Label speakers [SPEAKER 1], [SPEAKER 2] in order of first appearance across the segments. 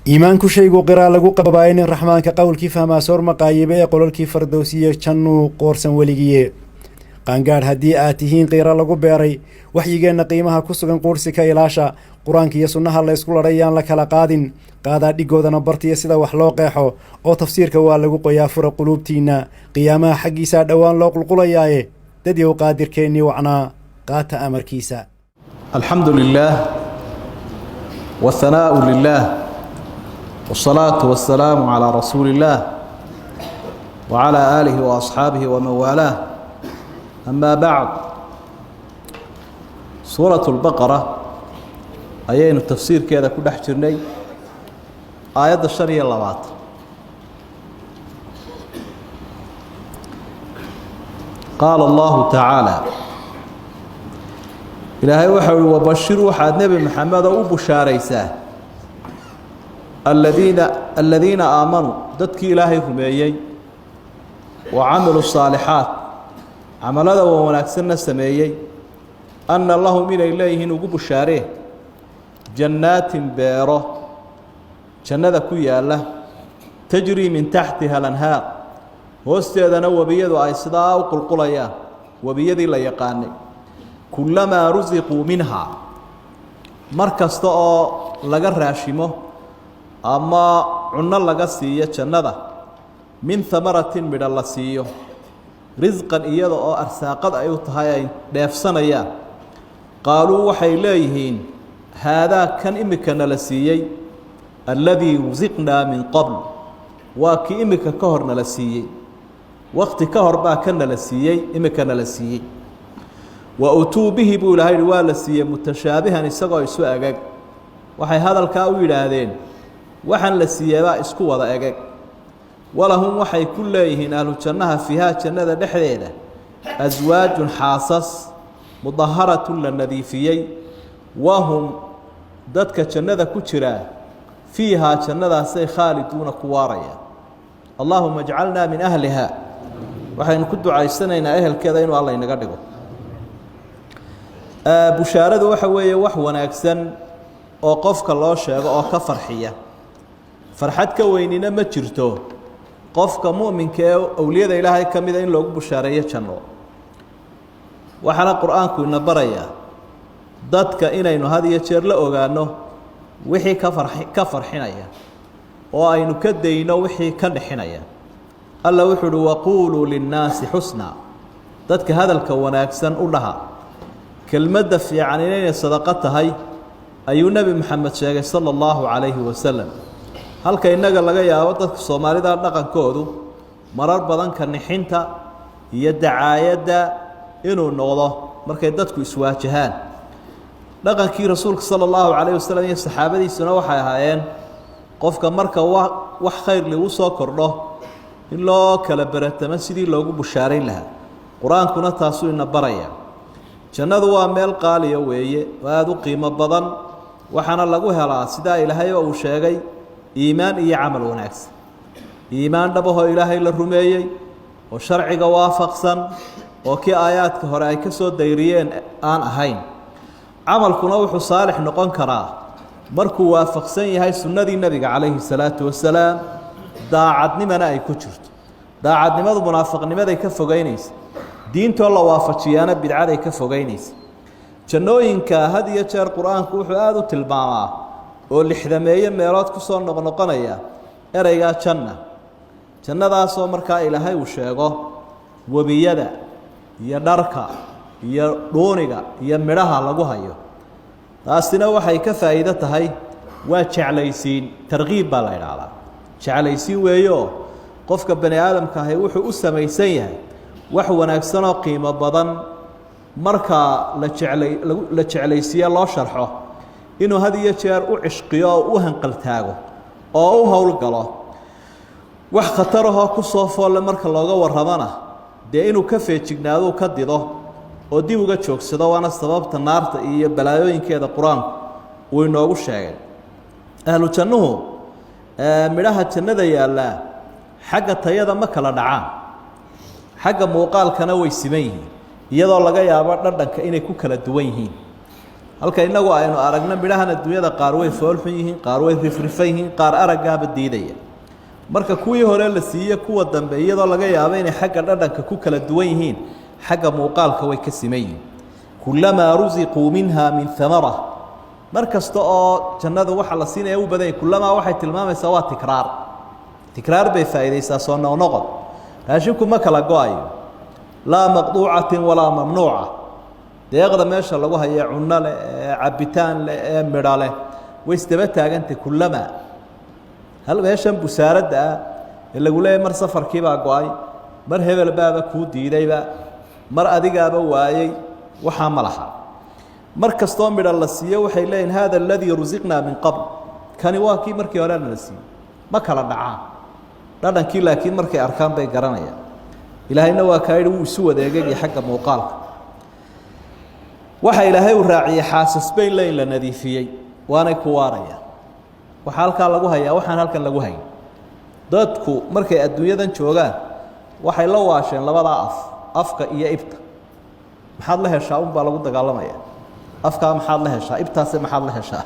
[SPEAKER 1] إيمانك شيء قرا لقو قبائن الرحمن كقول كيف ما سور مقايبة قول كيف فردوسية شنو قرصا وليجية قانقار هدي آتيهين قيرا لقو بيري وحيجينا قيمها كسوغن قرسك إلاشا قرآنك يسنها الله يسكول ريان لك لقادين قادا ديقودا نبرتي يسيدا وحلوقيحو أو تفسيرك واللقو قيافر قلوبتينا قياما حقي سادوان لوق القلياي دديو قادر كيني وعنا قاتا أمر كيسا.
[SPEAKER 2] الحمد لله والثناء لله والصلاة والسلام على رسول الله وعلى آله وأصحابه ومن والاه. أما بعد، سورة البقرة أيين التفسير كذا كل حجرني آيات الشريعة اللوات. قال الله تعالى: إلهي وحي وبشروا حد نبي محمد وبشاريساه الذين آمنوا دتك إلهي هميي وعملوا الصالحات عمل هذا ونكسرنا السمايي أن الله من إليه نجوب الشارع جنات بيرة جنة كويا له تجري من تحتها الأنهار واستأذن وبيد وأيصداء وقلقليا وبيد لا يقاني كلما رزقوا منها مركز طاء لجر راشمه أما عنا لجسية جنة من ثمرة من الله سيو رزقا إياه أو أرساقات أيوتها نفسنا يا قالوا وحيليهين هذا كان إمكنا لسيي الذي رزقنا من قبل وكي إمك كهرنا لسيي وقت كهر با كنا لسيي إمكنا لسيي وأتوا به بولاهي الوالسية متشابها نسقوا يسوء أجاج وحي هذا الكاوي هذين وحن لسيا اسكو وضع أجاج ولهم وحي كليهن أهل جنها فيها جنة دحديدة أزواج حاصص مطهرة للنظيفيين وهم ذاتك جنة كترا فيها جنة سي خالدون كواريا اللهم اجعلنا من أهلها وحي نكدو عايشتنا إن أهل كذا إنو الله ينقدقه بشارة وحوية وحوانا أكسن وقفك الله شاق وكفرحية فرحتك ويننا ما جرتو قفك مؤمن كأولياء إلهي كمذا إن لو بشارية شنو وحنا القرآن كنا بريا ضدك إنه هذه يشير لأوغانه وحي كفر حنايا وأين كدينا وحي كن حنايا الله وحده وقولوا للناس حسنا ضدك هذا الكون أكسن أولها كلمة في عنين صدقتها هي أي النبي محمد صلى الله عليه وسلم halka inaga laga yaabo dadka Soomaalida dhaqankoodu marar badan ka nixinta iyo dacaayada inuu noqdo markay dadku iswaajahaan dhaqankii rasuulka sallallahu alayhi wasallam iyo saxaabadiisuna waxay ahaayeen qofka marka wax khayr leh uu soo kordho in loo kala baratama sidii loogu bushaareyn lahaa quraankuna taasuu ina baraya jannadu waa meel qaaliya weeye aad u qiimo badan waxana lagu helaa sida Ilaahay uu sheegay إيمان إيه عمل وناكس إيمان دبه إلهي للرميي وشرعي وافقصا وكي آيات كهراء كسود ديريين آن أهين عمل كنوح صالح نقون كراه مركو وافقصا هاي سنة النبي عليه الصلاة والسلام داعدني من أي كترت داعدني ماذا منافقني ماذا يكفو غينيس دين تولى وافتشيانا بدعا يكفو غينيس جنوين كهدي يتشار قرآن كوحو آذو تلباما oo lixdameeye meelood ku soo noqonaya erayga jannadaasoo markaa Ilaahay uu sheego wabiyada iyo dharka iyo dooniga iyo midhaha lagu hayo taasina waxay ka faa'iido tahay waa jeclaysiin tarqiib baa la yiraahdaa jeclaysiin weeyo qofka bani aadamka ah wuxuu u samaysan yahay wax wanaagsan oo qiimo badan marka la jeclaysiyo loo sharxo inuu hadiyo jeer u cishqiyo oo u hanqaltaago oo u hawl galo wax khatar ah ku soo fool marka looga warramana dee inuu ka feejignaado ka dido oo dib uga joogsado waana sababta naarta iyo balaayooyinkeeda quraanku uu inoogu sheegay ahlu jannuhu midhaha jannada yaala xagga tayada ma kala dhacaan xagga muuqaalkana way siman yihiin iyadoo laga yaabo dhadhanka inay ku kala duwan yihiin halka inagu aynu aragna midhahan adduunyada qaar way foolxun yihiin qaar way rifrifan yihiin qaar araggaaba diidaya marka kuwii hore la siiyey kuwa dambe iyadoo laga yaabo inay xagga dhadhanka ku kala duwan yihiin xagga muuqaalka way ka siman yihiin kullamaa rusiquu minha min thamara mar kasta oo jannadu waxa la siinaya u badan yahay kullamaa waxay tilmaamaysaa waa tikraar bay faa'iidaysaa soo noqnoqod raashinku ma kala go-ayo laa maqduucatin walaa mamnuuca deeqda meesha lagu hayo cunno leh ee cabitaan leh ee midho leh way isdaba taagantay kullamaa hal meeshan busaaradda ah ee lagu leeyahay mar safarkiibaa go-ay mar hebel baaba kuu diidayba mar adigaaba waayey waxaa ma laha mar kastoo midho la siiyo waxay leeyihin hada aladii rusiqnaa min qabl kani waa kii markii hore la siiyey ma kala dhacaan dhadhankii laakiin markay arkaan bay garanayaan ilaahayna waa kaa yidhi wuu isu wadeegay xagga muuqaalka waxa ilaahay uu raaciyay xaasasbayn leyn la nadiifiyey waanay ku waarayaan waxa halkaa lagu hayaa waxaan halkan lagu hayn dadku markay adduunyadan joogaan waxay la waasheen labadaa afka iyo ibta maxaad la heshaa unbaa lagu dagaalamaya afkaa maxaad la heshaa ibtaase maxaad la heshaa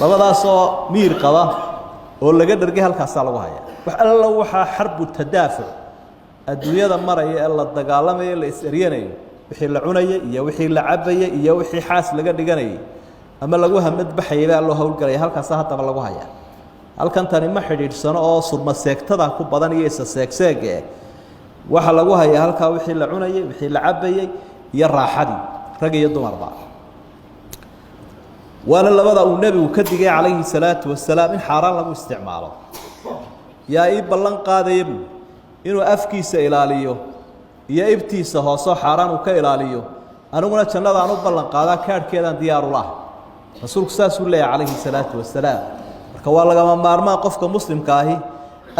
[SPEAKER 2] labadaasoo miir qaba oo laga dhargay halkaasaa lagu hayaa wax alla waxaa xarbu tadaafuc adduunyada maraya ee la dagaalamayo la is-eryanayo wixii la cunayay iyo wixii la cabayay iyo wixii xaas laga dhiganayay ama lagu hamad baxayay baa loo howlgalaya halkaasa haddaba lagu hayaa halkan tani ma xidhiidhsano oo surma seegtada ku badan iyo isa seegseege waxa lagu hayaa halkaa wixii la cunayay wixii la cabayay iyo raaxadii rag iyo dumarba waana labada uu nebigu ka digay calayhi salaatu wasalaam in xaaraan lagu isticmaalo yaa ii ballan qaadaya buu inuu afkiisa ilaaliyo iyo ibtiisa hoosoo xaaraan uu ka ilaaliyo aniguna jannada aan u ballan qaadaa kaadhkeedaan diyaaru laha rasuulku saasuu leeyahay calayhi salaatu wasalaam marka waa lagama maarmaan qofka muslimka ahi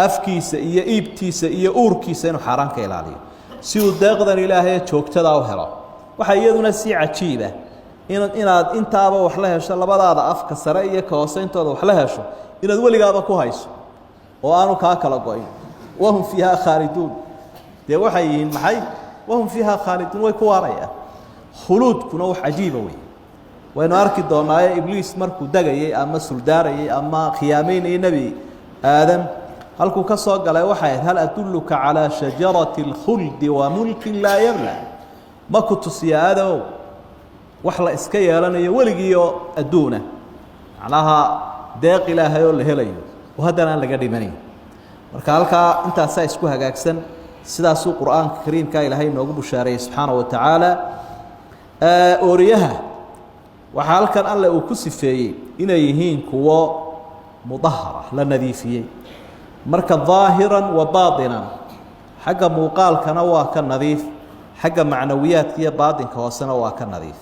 [SPEAKER 2] afkiisa iyo iibtiisa iyo uurkiisa inuu xaaraan ka ilaaliyo si uu deeqdan ilaahay joogtada u helo waxa iyaduna si cajiiba inaad intaaba wax la hesho labadaada afka sare iyo ka hoose intooda wax la hesho inaad weligaaba ku hayso oo aanu kaa kala go-in wahum fiiha khaaliduun dee waxay yihiin maxay wahum fiiha khaaliduun way ku waarayaan khuluudkuna wax cajiiba wey waynu arki doonaaye ibliis markuu degayey ama suldaarayey ama khiyaameynayey nebi aadam halkuu ka soo galay waxay ahayd hal adulluka calaa shajarati اlkhuldi wa mulkin laa yabla ma ku tusiya aadamow wax la iska yeelanayo weligiioo adduuna macnaha deeq ilaahay oo la helayo oo haddana aan laga dhimanayn marka halkaa intaasaa isku hagaagsan sidaasuu qur'aanka kariimka ilaahay inoogu bushaareeyey subxaana wa tacaala ooriyaha waxaa halkan alle uu ku sifeeyey inay yihiin kuwo mudahara la nadiifiyey marka daahiran wa baatinan xagga muuqaalkana waa ka nadiif xagga macnawiyaadka iyo baatinka hoosena waa ka nadiif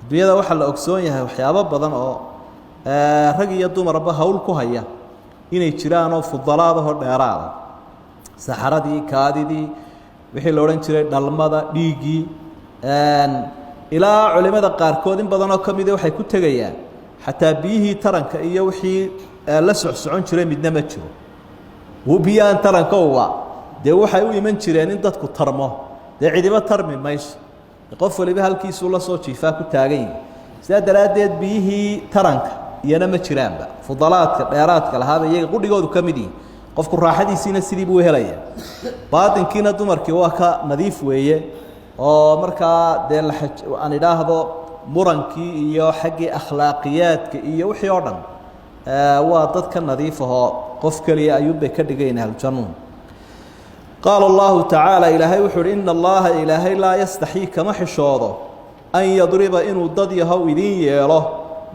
[SPEAKER 2] adduunyada waxaa la ogsoon yahay waxyaabo badan oo rag iyo dumarba hawl ku haya inay jiraanoo fudalaadahoo dheeraada saxaradii kaadidii wixii la odhan jiray dhalmada dhiiggii ilaa culimada qaarkood in badanoo ka midi waxay ku tegayaan xataa biyihii taranka iyo wixii la socsocon jiray midna ma jiro biyahan taranka uba dee waxay u iman jireen in dadku tarmo dee cidiba tarmi mayso qof waliba halkiisuu la soo jiifaa ku taagan yihi sidaa daraaddeed biyihii taranka iyana ma jiraanba fudalaadka dheeraadka lahaaba iyaga qudhigoodu ka mid yihin qofku raaxadiisiina sidii buu helaya baatinkiina dumarkii waa ka nadiif weeye oo markaa dee aan idhaahdo murankii iyo xaggii akhlaaqiyaadka iyo wixii oo dhan waa dad ka nadiif ahoo qof keliya ayuunbay ka dhigayn ahlujannuun qaala allahu tacaala ilaahay wuxuu uhi ina allaha ilaahay laa yastaxii kama xishoodo an yadriba inuu dad yahow idiin yeelo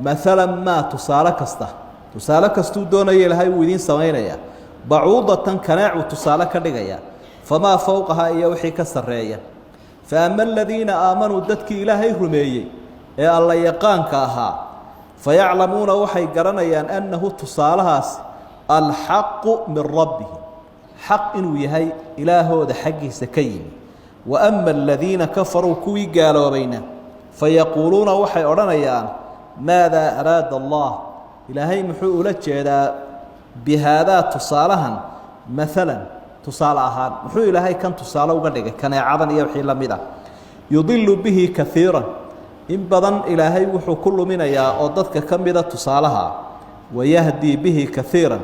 [SPEAKER 2] maalan maa tusaale kastuu doonaya ilaahay wuu idiin samaynayaa bacuudatan kaneecuu tusaale ka dhigaya famaa fowqahaa iyo wixii ka sarreeya faama aladiina aamanuu dadkii ilaahay rumeeyey ee alla yaqaanka ahaa fayaclamuuna waxay garanayaan annahu tusaalahaas alxaqu min rabbihim xaq inuu yahay ilaahooda xaggiisa ka yimi wa ama aladiina kafaruu kuwii gaaloobayna fayaquuluuna waxay odhanayaan maadaa araada allah ilaahay muxuu ula jeedaa bihaadaa tusaalahan maalan tusaale ahaan muxuu ilaahay kan tusaale uga dhigay kaneecadan iyo wixii la mid ah yudilu bihi kaiiran in badan ilaahay wuxuu ku luminayaa oo dadka ka mida tusaalaha wayahdii bihi kaiiran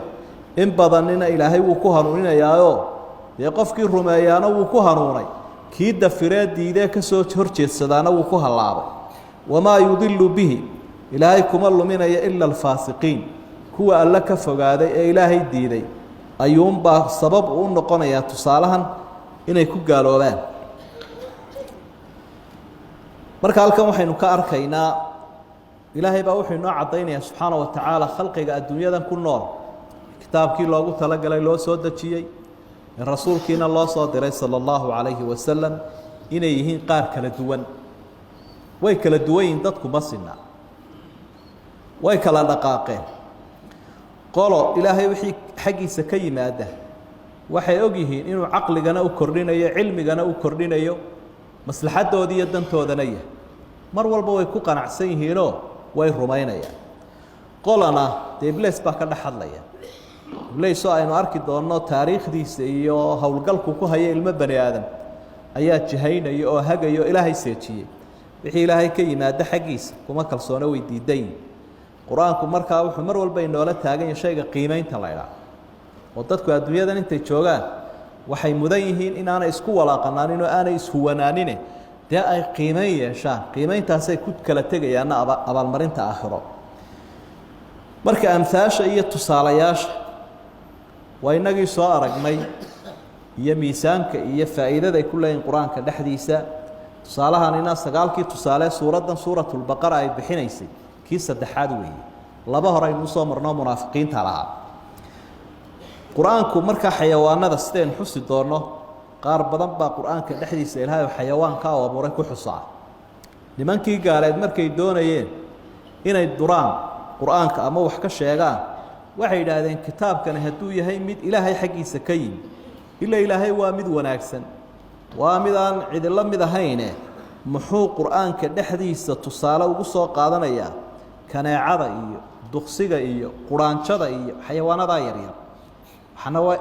[SPEAKER 2] in badanina ilaahay wuu ku hanuuninayaaoo dee qofkii rumeeyaana wuu ku hanuunay kii dafiree diidee ka soo horjeedsadaana wuu ku hallaabay wamaa yudilu bihi ilaahay kuma luminaya ila alfaasiqiin kuwa alle ka fogaaday ee ilaahay diiday ayuunbaa sabab u noqonayaa tusaalahan inay ku gaaloobaan marka halkan waxaynu ka arkaynaa ilaahay baa wuxuu inoo caddaynayaa subxaana wa tacaala khalqiga adduunyadan ku nool kitaabkii loogu talagalay loo soo dejiyey rasuulkiina loo soo diray sala allahu calayhi wasalam inay yihiin qaar kala duwan way kala duwan yihiin dadku ma sinna way kala dhaqaaqeen qolo ilaahay wixii xaggiisa ka yimaada waxay og yihiin inuu caqligana u kordhinayo cilmigana u kordhinayo maslaxadoodii iyo dantoodana yahay mar walba way ku qanacsan yihiinoo way rumaynayaan qolana dee ibleys baa ka dhex hadlaya ibleys oo aynu arki doonno taariikhdiisa iyo howlgalku ku haya ilmo bani aadam ayaa jihaynaya oo hagaya oo ilaahay seejiyey wixii ilaahay ka yimaada xaggiisa kuma kalsoona way diidan yihin qur-aanku markaa wuxuu mar walba inoola taagan yahay shayga qiimaynta la idhaah oo dadku adduunyadan intay joogaan waxay mudan yihiin in aanay isku walaaqanaanin oo aanay ishuwanaanine dee ay qiimayn yeeshaan qiimayntaasay ku kala tegayaanna abaalmarinta aakhiro marka amhaasha iyo tusaalayaasha waa inagii soo aragnay iyo miisaanka iyo faa'iidada ay ku leeyihin qur-aanka dhexdiisa tusaalahanina 9kii tusaale suuraddan suuratulbaqara ay bixinaysay kii saddexaad weeye laba hore aynu usoo marno munaafiqiinta lahaa qur-aanku markaa xayawaanada sidaynu xusi doonno qaar badan baa qur-aanka dhexdiisa ilaahay xayawaanka oo abuuray ku xusaa nimankii gaaleed markay doonayeen inay duraan qur-aanka ama wax ka sheegaan waxay yidhaahdeen kitaabkani hadduu yahay mid ilaahay xaggiisa ka yimi ila ilaahay waa mid wanaagsan waa mid aan cidila mid ahayne muxuu qur-aanka dhexdiisa tusaale ugu soo qaadanayaa kaneecada iyo duqsiga iyo quraanjada iyo xayawaanadaa yaryar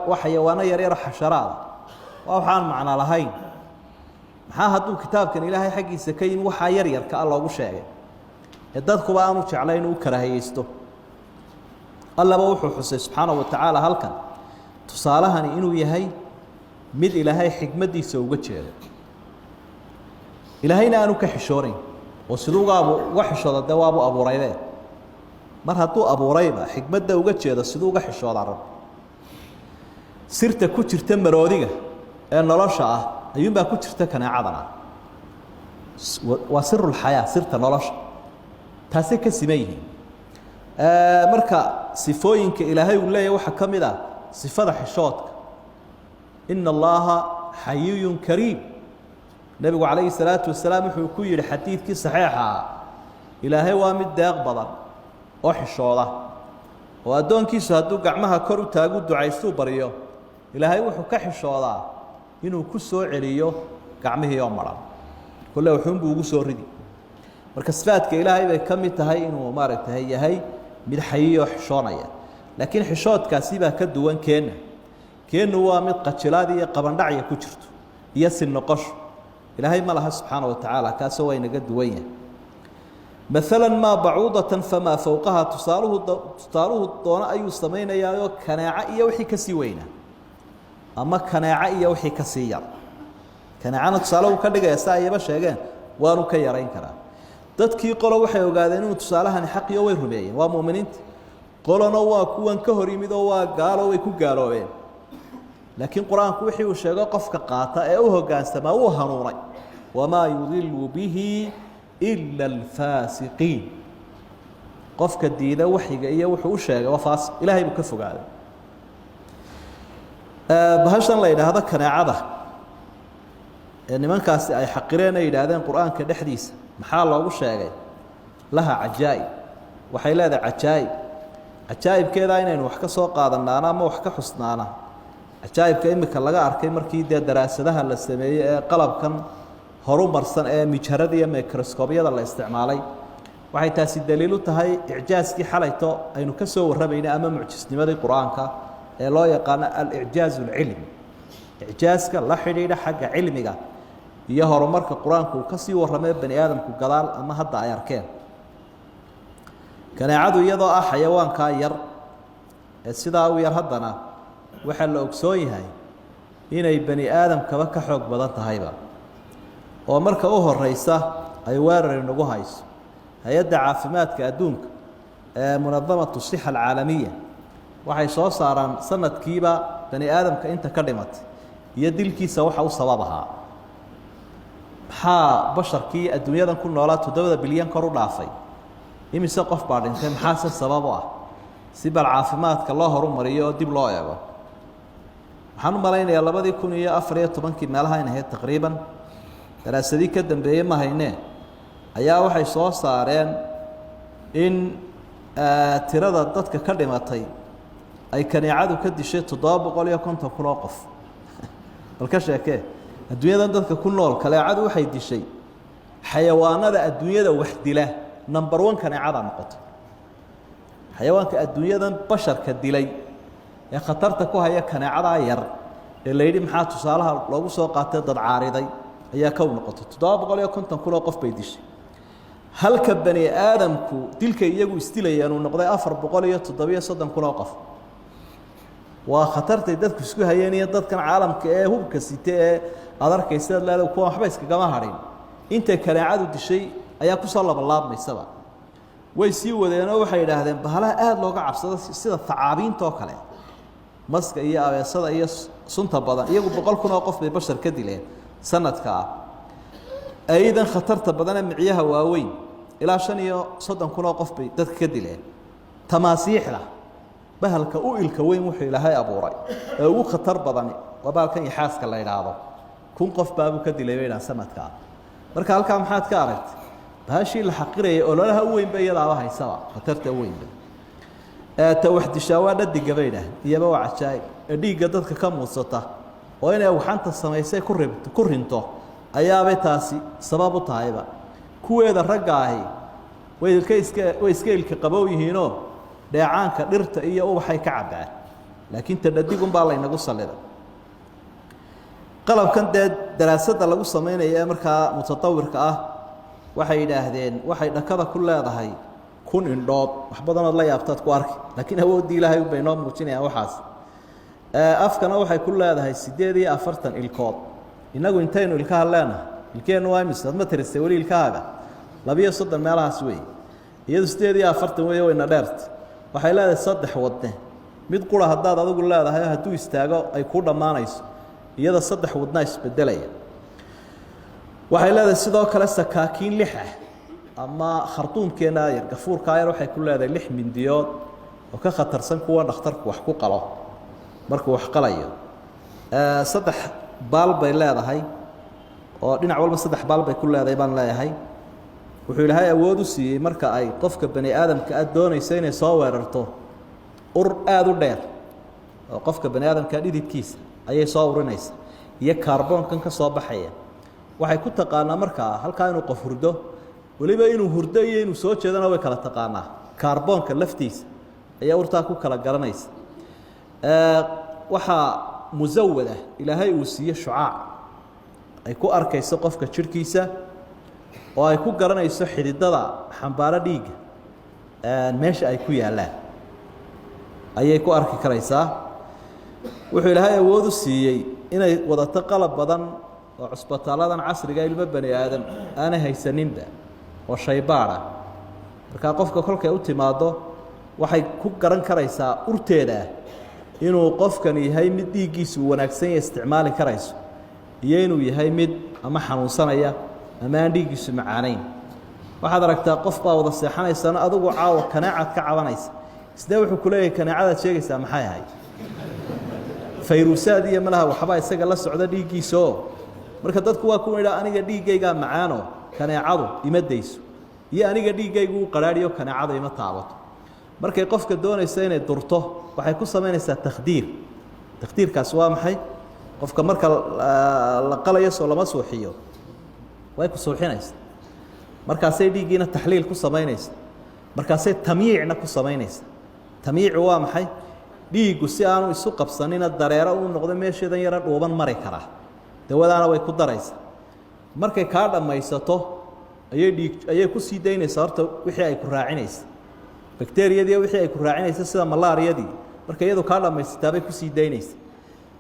[SPEAKER 2] waa xayawaano yaryaro xasharaada waa waxaan macno lahayn maxaa hadduu kitaabkan ilaahay xaggiisa ka yimi waxaa yaryarka a loogu sheegay ee dadkuba aanu jeclayn u karaahiyeysto allaba wuxuu xusay subxaana wa tacaala halkan tusaalahani inuu yahay mid ilaahay xikmaddiisa uga jeedo ilaahayna aanu ka xishoonayn oo siduugaabu uga xishooda dee waabu abuuraydee mar hadduu abuurayba xikmadda uga jeedo siduu uga xishoodaa rab sirta ku jirta maroodiga ee nolosha ah ayuunbaa ku jirta kaneecadana waa sirulxayaa sirta nolosha taasay ka siman yihiin marka sifooyinka ilaahay uu leeyahy waxaa ka mid ah sifada xishoodka ina allaha xayiyun kariim nebigu calayhi salaatu wasalaam wuxuu ku yidhi xadiidkii saxiixa ah ilaahay waa mid deeq badan oo xishooda oo addoonkiisu hadduu gacmaha kor u taagu ducaystuu baryo ilaahay wuxuu ka xishoodaa inuu ku soo celiyo gacmihii oo maran kolle wuxuunbuu ugu soo ridi marka sifaadka ilaahay bay ka mid tahay inuu maaragtay yahay mid xayiyo xishoonaya laakiin xishoodkaasi baa ka duwan keennu waa mid qajilaad iyo qabandhacya ku jirto iyo si noqosho ilaahay ma laha subxaana wa tacaala kaasoo waa inaga duwan yahay maalan maa bacuudatan famaa fowqaha tusaaluhu doono ayuu samaynayaayoo kaneeco iyo wixii ka sii weynaa ama kaneeco iyo wixii ka sii yar kaneecana tusaale uu ka dhigaya sa ayaba sheegeen waanu ka yarayn karaa dadkii qolo waxay ogaadeen inuu tusaalahani xaqiyo way rumeeyeen waa mu'miniinta qolona waa kuwan ka hor yimid oo waa gaalo way ku gaaloobeen laakiin qur-aanku wixii uu sheego qofka qaata ee u hoggaansamaa wuu hanuunay wamaa yudilu bihi ila alfaasiqiin qofka diida waxyiga iyo wuxuu u sheegay waa faasiq ilaahay buu ka fogaaday bahashan la yidhaahdo kaneecada ee nimankaasi ay xaqireen ay yidhaahdeen qur-aanka dhexdiisa maxaa loogu sheegay laha cajaa'ib waxay leedahay cajaa'ib cajaa'ibkeedaa inaynu wax ka soo qaadanaana ama wax ka xusnaana cajaa'ibka imika laga arkay markii dee daraasadaha la sameeyey ee qalabkan horumarsan ee mijharada iyo microscobyada la isticmaalay waxay taasi daliil u tahay icjaaskii xalayto aynu ka soo warramaynay ama mucjisnimadii qur-aanka ee loo yaqaano al-icjaaz alcilmi icjaaska la xidhiidha xagga cilmiga iyo horumarka qur-aanku uu ka sii warramay bani aadamku gadaal ama hadda ay arkeen kaneecadu iyadoo ah xayawaankaa yar ee sidaa u yar haddana waxaa la ogsoon yahay inay bani aadamkaba ka xoog badan tahayba oo marka u horeysa ay weerar inagu hayso hay-adda caafimaadka adduunka ee munadamatu sixa alcaalamiya waxay soo saaraan sanadkiiba bani aadamka inta ka dhimatay iyo dilkiisa waxa u sabab ahaa maxaa basharkii adduunyadan ku noolaa 7 bilyan kor u dhaafay imise qof baa dhintay maxaase sabab u ah si bal caafimaadka loo horumariyo oo dib loo eego waxaan u malaynayaa 2014 meelaha ay ahayd taqriiban daraasadii ka dambeeyay ma haynee ayaa waxay soo saareen in tirada dadka ka dhimatay ay kaneecadu ka dishay 750 kun oo qof bal ka sheekee adduunyadan dadka ku nool kaneecadu waxay dishay xayawaanada adduunyada wax dila number 1 kaneecada noqotay xayawaanka adduunyadan basharka dilay ee khatarta ku haya kaneecada yar ee la yidhi maxaa tusaalaha loogu soo qaatay dad caariday ayaa ka noqotay 750 kun oo qof bay dishay halka bani aadamku dilka iyagu istilayaan uu noqday 437 kun oo qof waa khatartay dadku isku hayeen iyo dadkan caalamka ee hubka sitay ee aad arkaysa leedahay kuwa waxba iskaga harin inta kaneecadu dishay ayaa ku soo laabmaysaba way sii wadeen oo waxay yiraahdeen bahalaha aad looga cabsado sida tacaabiinta oo kale maska iyo abeesada iyo sunta badan iyagu 100 kun oo qof bay bashar ka dileen sanadka aydan khatarta badan ee miciyaha waaweyn ilaa 35 kun oo qof bay dadka ka dileen tamaasiixda bahalka u ilka weyn wuxuu ilaahay abuuray ee ugu khatar badan waa baalkan yaxaaska la yiraahdo kun qof baa ka dilay weeyaan sanadka marka halka maxaad ka aragtay bahashii la xaqiray oo lalaha u weyn bay iyada haysaba khatarta weyn ta wahdishaawada digabayda iyaba waa cajaay dhiiga dadka ka muudsata oo inay waxanta samaysay ku rinto ayaabay taasi sabab u tahayba kuweeda ragaahi way iska ilka qabow yihiinoo dheecaanka dhirta iyo ubaxay ka cabaan laakiin tadadigun baa la inagu saliday qalabkan daraasada lagu sameeyay markaa mutatawirka ah waxay yiraahdeen waxay dhakada ku leedahay kun indhood wax badan oo la yaabtaad ku arki laakiin awoodii ilaahay bay noo muujinayaan waxaas afkana waxay ku leedahay 48 ilkood inagu intaynu ilkaha leenahay ilkeenu waa misad ma tirisay wali ilkaaga 230 meelahaas weey iyadu 48 weey wayna dheertay waxay leedahay 3 wadne mid qura hadaad adigu leedahay haduu istaago ay ku dhamaanayso iyada 3 wadna isbedelaya waxay leedahay sidoo kale sakaakiin lix ah ama khartuumkeena yar gafuurka yar waxay ku leedahay 6 mindiyood oo ka khatarsan kuwa dhakhtarku wax ku qalo markuu wax qalayo 3 baal bay leedahay oo dhinac walba 3 baal bay ku leedahay baan leeyahay wuxuu ilaahay awood u siiyay marka ay qofka bani aadamka doonayso inay soo weerarto ur aad u dheer oo qofka bani aadamka dhididkiisa ayay soo urinaysaa iyo kaarboonkan ka soo baxaya waxay ku taqaanaa marka halka inuu qof hurdo waliba inuu hurdo iyo inuu soo jeedana way kala taqaanaa kaarboonka laftiisa ayaa urtaa ku kala garanaysa waxa musawada ilaahay uu siiyo shucaac ay ku arkayso qofka jirkiisa oo ay ku garanayso xididada xambaara dhiiga meesha ay ku yaalaan ayay ku arki karaysaa wuxuu ilaahay awood u siiyay inay wadato qalab badan oo cusbitaaladan casriga ilmo bani aadam aan haysaninba oo shaybaara marka qofka kolkay u timaado waxay ku garan karaysaa urteeda inuu qofkan yahay mid dhiigiisu wanaagsan yahay isticmaali karayso iyo inuu yahay mid ama xanuunsanaya ama aan dhiigiisu macaanayn waxaad aragtaa qof baa wada seexanaysana adigu caawa kaneecad ka cabanaysa isna wuxuu ku leeyahay kaneecada sheegaysaa maxay ahayd fayruusaad iyo malaha waxba isaga la socda dhiigiisa marka dadku waa ku yiraahdaa aniga dhiigayga macaano kaneecadu ima deyso iyo aniga dhiigaygu qaraariyo kaneecada ima taabato markay qofka doonaysa inay durto waxay ku sameynaysaa takhdiirkaas waa maxay qofka marka la qalayo soo lama suuxiyo way ku suuxinaysaa markaasay dhiigiina taxliil ku sameynaysaa markaasay tamyiicna ku sameynaysaa tamyiicu waa maxay dhiigu si aanu isu qabsanina dareero uu noqdo meesheedan yara dhuuban mari kara dawadaana way ku daraysaa markay kaa dhammaysato ayay ku sii daynaysaa horta wixii ay ku raacinaysa bakteeriyadii wixii ay ku raacinaysa sida malaariyadii markay iyadu kaa dhammaysataa bay ku sii daynaysa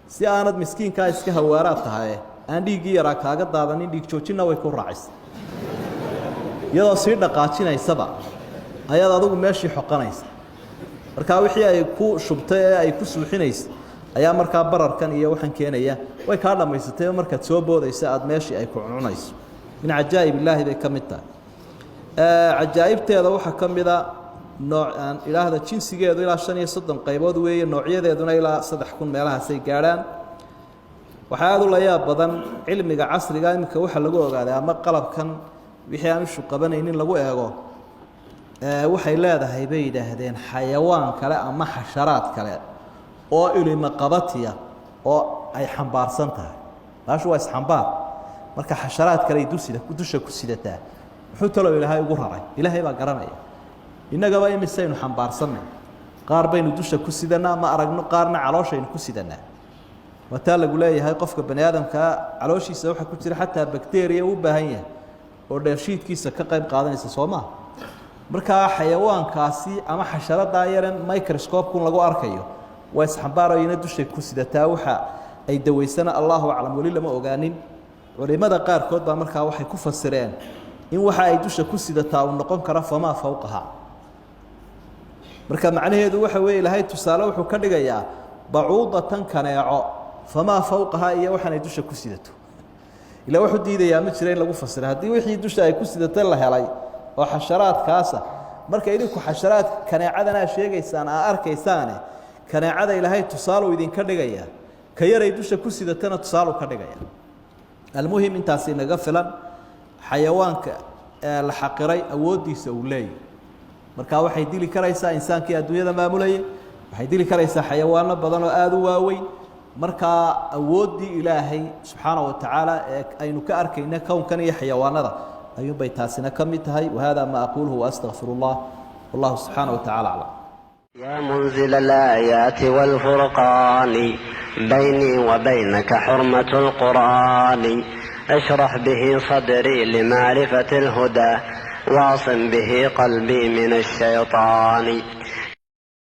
[SPEAKER 2] si aanad miskiinkaa iska hawaaraad tahay aan dhiiggii yaraa kaaga daadanin dhiig joojinna way ku raacaysa iyadoo sii dhaqaajinaysaba ayaad adigu meeshii xoqanaysa markaa wixii ay ku shubtay ee ay ku suuxinaysa ayaa markaa bararkan iyo waxaan keenaya way kaa dhammaysatay markaad soo boodaysa aad meeshii ay ku cununayso min cajaa'ib illaahi bay ka mid tahay cajaa'ibteeda waxaa ka mid a noocan ilaahda jinsigeedu ilaa 35 qaybood weeye noocyadeeduna ilaa 3000 meelahaasay gaadhaan waxaa aad u la yaab badan cilmiga casriga imika waxa lagu ogaaday ama qalabkan wixii aan ishu qabanaynin lagu eego waxay leedahay bay yidhaahdeen xayawaan kale ama xasharaad kale oo ilma qabatiya oo ay xambaarsan tahay taas waa isxambaar marka xasharaad kale dusha ku sidataa wuxuu talo ilaahay ugu raray ilaahay baa garanaya innagaba imisaynu xambaarsanay qaar baynu dusha ku sidanaa ma aragno qaarna calooshaynu ku sidanaa wataa lagu leeyahay qofka bani aadamka calooshiisa waxa ku jira xataa bakteeriya u baahan yahay oo dheefshiidkiisa ka qayb qaadanaysa Soomaa marka xayawaankaasi ama xasharada yaran microscope kun lagu arkayo way isxambaarayna dusha ku sidataa waxa ay daweysana Allahu a'lam wali lama ogaanin culimada qaar kood baa markaa waxay ku fasireen in waxa ay dusha ku sidataa uu noqon karo fama fawqaha marka macnaheedu waxa weey ilaahay tusaale wuxuu ka dhigayaa bacuudatan kaneeco fama fawqaha iyo waxaan ay dusha ku sidato ilaa wuxuu diidayaa ma jireen lagu fasiro hadii wixii dusha ay ku sidatay la helay oo xasharaadkaas marka idinku xasharaad kaneecadana sheegaysaan arkaysaan kaneecada ilaahay tusaale idin ka dhigaya ka yaray dusha ku sidatana tusaale ka dhigaya المهم intaasi naga filan xayawaanka la xaqiray awoodiisa uu leeyahay marka waxay dili karaysaa insaankii adduunyada maamulay waxay dili karaysaa xayawaano badan oo aad u waaweyn marka awoodii ilaahay subhanahu wa ta'ala aynu ka arkayna kownkan iyo xayawaanada ayuu bay taasina kamid tahay wahada ma aquluhu wa astaghfirullah wallahu subhanahu wa ta'ala a'lam
[SPEAKER 3] يا منزل الآيات والفرقان بيني وبينك حرمة القرآن اشرح به صدري لمعرفة الهدى واعصم به قلبي من الشيطان